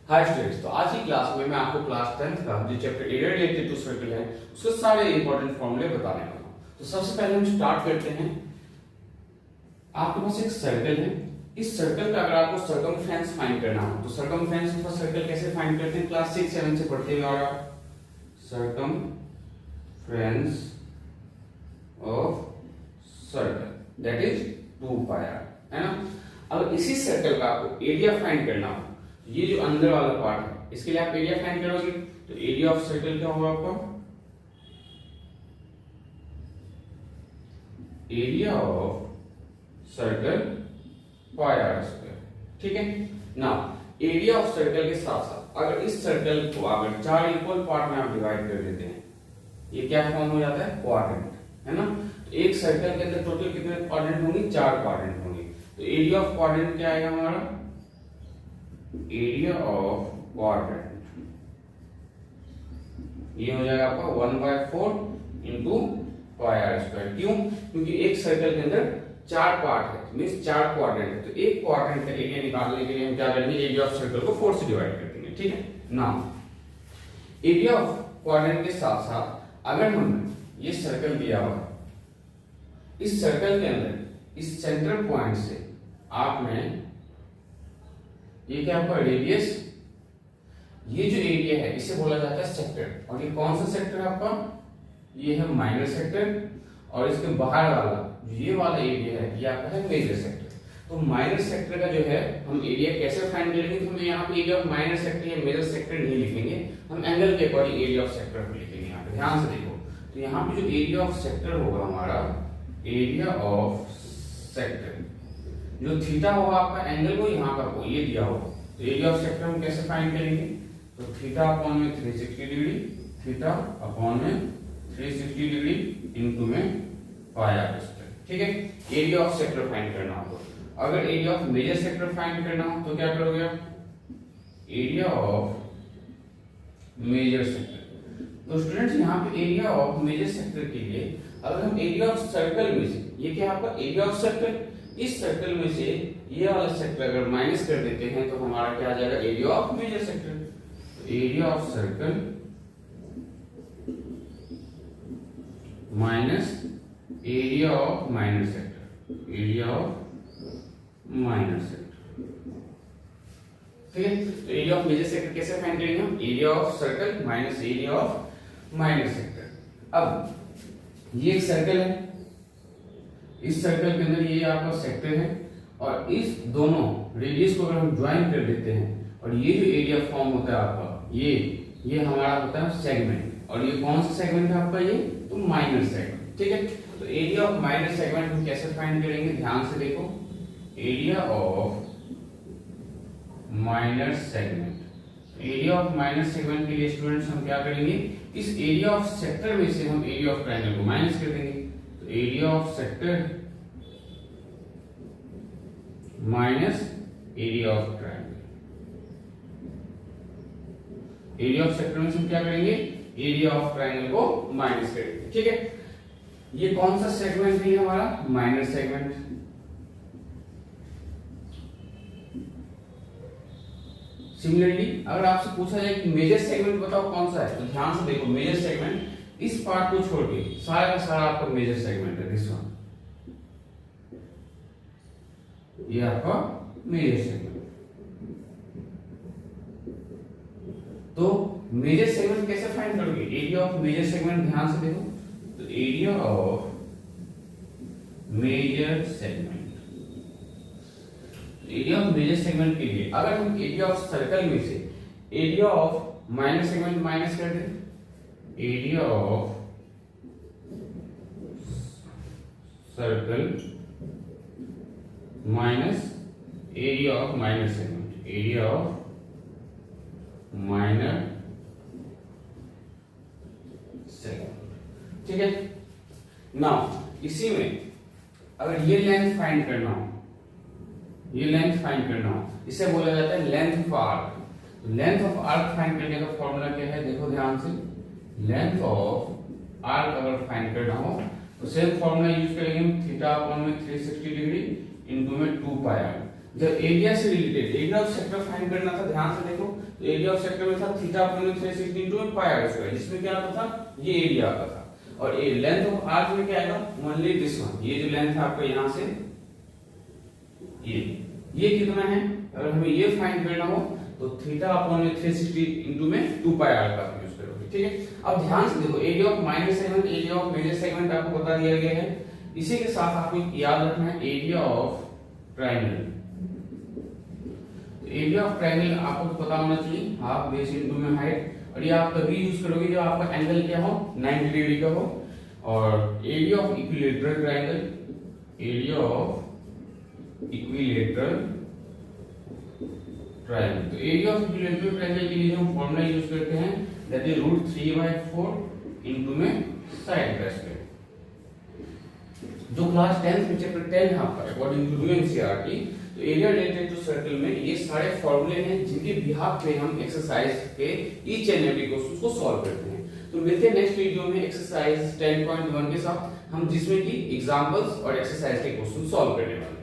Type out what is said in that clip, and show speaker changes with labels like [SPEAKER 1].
[SPEAKER 1] Hi students, तो आज की क्लास में मैं आपको क्लास 10th का जो chapter area related to circle है उसके सारे इंपॉर्टेंट फॉर्मूले बताने वाला हूं। तो सबसे पहले हम स्टार्ट करते हैं। आपके पास एक सर्कल है। इस सर्कल का अगर आपको सर्कमफ्रेंस फाइंड करना हो तो सर्कमफ्रेंस ऑफ सर्कल कैसे फाइंड करते हैं? क्लास 6 7 से पढ़ते हुए आ रहा है। Circumference of circle that is 2 pi r, है ना। अब इसी सर्कल का आपको एरिया फाइंड करना हो, ये जो अंदर वाला पार्ट है इसके लिए आप एरिया फाइंड करोगे तो एरिया ऑफ सर्कल क्या होगा आपका? Area of circle pi r square. ठीक है ना। एरिया ऑफ सर्कल के साथ साथ अगर इस सर्कल को अगर 4 इक्वल पार्ट में आप डिवाइड कर देते हैं, ये क्या फॉर्म हो जाता है? क्वाड्रेंट, है ना। तो एक सर्कल के अंदर टोटल कितने क्वाड्रेंट होंगे? 4 क्वाड्रेंट होंगे। तो एरिया ऑफ क्वाड्रेंट क्या आएगा हमारा? एरिया ऑफ क्वाड्रेंट ये हो जाएगा आपका 1/4 इंटू पाई r स्क्वायर। क्यों? क्योंकि एक सर्कल के अंदर 4 पार्ट है, मींस 4 क्वाड्रेंट है। तो एक क्वाड्रेंट का एरिया निकालने के लिए हम क्या करेंगे? एरिया ऑफ सर्कल को 4 से डिवाइड कर देंगे। ठीक है ना। एरिया ऑफ क्वाड्रेंट के साथ साथ अगर हमने ये सर्कल दिया हुआ, इस सर्कल के अंदर इस सेंटर पॉइंट से आपने ये क्या आपका रेडियस, ये जो एरिया है इसे बोला जाता है सेक्टर। और ये कौन सा सेक्टर है आपका? ये है माइनर सेक्टर। और इसके बाहर वाला जो ये वाला एरिया है ये आपका है मेजर सेक्टर। तो माइनर सेक्टर का जो है हम एरिया कैसे फाइंड करेंगे? तो हम यहाँ पे एरिया ऑफ माइनर सेक्टर या मेजर सेक्टर नहीं लिखेंगे, हम एंगल के अकॉर्डिंग एरिया ऑफ सेक्टर को लिखेंगे। यहाँ पे ध्यान से देखो, तो यहाँ पे जो एरिया ऑफ सेक्टर होगा हमारा, एरिया ऑफ सेक्टर जो थीटा होगा आपका एंगल को यहाँ का को ये दिया होगा, तो एरिया ऑफ सेक्टर हम कैसे फाइंड करेंगे? तो थीटा अपॉन में 360 डिग्री, थीटा अपॉन में 360 डिग्री इनटू में पाई r स्क्वायर। ठीक है, एरिया ऑफ सेक्टर फाइंड करना हो। अगर area of major sector find करना हो तो क्या करोगे आप? Area of major sector. तो स्टूडेंट्स यहाँ पे एरिया ऑफ मेजर सेक्टर के लिए अगर हम एरिया ऑफ सर्कल में से, ये क्या आपका एरिया ऑफ सर्कल, इस सर्कल में से ये वाला सेक्टर अगर माइनस कर देते हैं तो हमारा क्या आ जाएगा? Area of major sector. तो area of circle minus area of minor sector, area of minor sector. ठीक है, तो एरिया ऑफ मेजर सेक्टर कैसे फाइंड करेंगे हम? Area of circle minus area of minor sector. अब ये एक सर्कल है, इस सर्कल के अंदर ये आपका सेक्टर है और इस दोनों रेडियस को अगर हम ज्वाइन कर देते हैं और ये जो एरिया फॉर्म होता है आपका, ये हमारा होता है सेगमेंट। और ये कौन सा सेगमेंट है आपका? ये तो माइनर सेगमेंट। ठीक है, तो एरिया ऑफ माइनर सेगमेंट हम कैसे फाइंड करेंगे? ध्यान से देखो, area of minor segment. Area of minor segment के लिए स्टूडेंट्स हम क्या करेंगे? इस एरिया ऑफ सेक्टर में से हम एरिया ऑफ ट्रायंगल को माइनस कर देंगे। तो area of sector minus area of triangle. Area of sector में से हम क्या करेंगे? एरिया ऑफ ट्रायंगल को माइनस करेंगे। ठीक है, ये कौन सा सेगमेंट है हमारा? Minor segment. सिमिलरली अगर आपसे पूछा जाए कि मेजर सेगमेंट बताओ कौन सा है, तो ध्यान से देखो, मेजर सेगमेंट इस पार्ट को छोड़ के सारा का सारा आपका मेजर सेगमेंट है। दिस वन, ये आपका मेजर सेगमेंट। तो मेजर सेगमेंट कैसे फाइंड करोगे? एरिया ऑफ मेजर सेगमेंट, ध्यान से देखो, तो area of major segment, area of major segment के लिए अगर हम एरिया ऑफ सर्कल में से area of minor segment minus कर दें, area of circle minus area of minor segment, area of minor segment. ठीक है, नाउ इसी में अगर ये लेंथ फाइंड करना हो, ये लेंथ फाइंड करना हो, इसे बोला जाता है length of arc. Length of arc find करने का फॉर्मूला क्या है? देखो ध्यान से, लेंथ ऑफ आर्क अगर फाइंड करना हो तो सेम फॉर्मूला यूज करेंगे हम, थीटा अपॉन में 360 डिग्री इनटू में 2 पाई r। जब एरिया से related area of sector find करना था, ध्यान से देखो, तो एरिया ऑफ सेक्टर में था थीटा अपॉन 360 इनटू में पाई आर स्क्वायर, जिसमें क्या आता था, ये एरिया आता था। और ये लेंथ ऑफ आर्क में क्या आएगा, ओनली दिस वन, ये जो लेंथ है आपका यहां से ये कितना है, अगर हमें ये फाइंड करना हो तो थीटा अपॉन 360 इनटू में 2 पाई आर का यूज करोगे, ठीक है। अब ध्यान से देखो, area of minor segment, area of major segment आपको बता दिया गया है। इसी के साथ आपको याद रखना है area of triangle. Area of triangle आपको पता होना चाहिए, हाफ बेस इनटू में हाइट, और ये आप तभी यूज करोगे जब आपका एंगल क्या हो, 90 डिग्री का हो। और area of equilateral triangle, area of equilateral triangle, तो एरिया ऑफ इक्विलेटरल ट्रायंगल के लिए हम फॉर्मूला यूज करते हैं, दैट इज √3/4 इनटू में साइड का स्क्वायर। जो क्लास 10th में चैप्टर 10 है आपका अकॉर्डिंग टू न्यू एनसीईआरटी, तो एरिया रिलेटेड टू सर्कल में ये सारे फॉर्मूले हैं जिनके बिहाफ पे हम एक्सरसाइज के ईच एंड एवरी क्वेश्चन को सॉल्व करते हैं। तो मिलते हैं नेक्स्ट वीडियो में एक्सरसाइज 10.1 के साथ, हम जिसमें कि एग्जांपल्स और एक्सरसाइज के क्वेश्चन सॉल्व करने वाले हैं।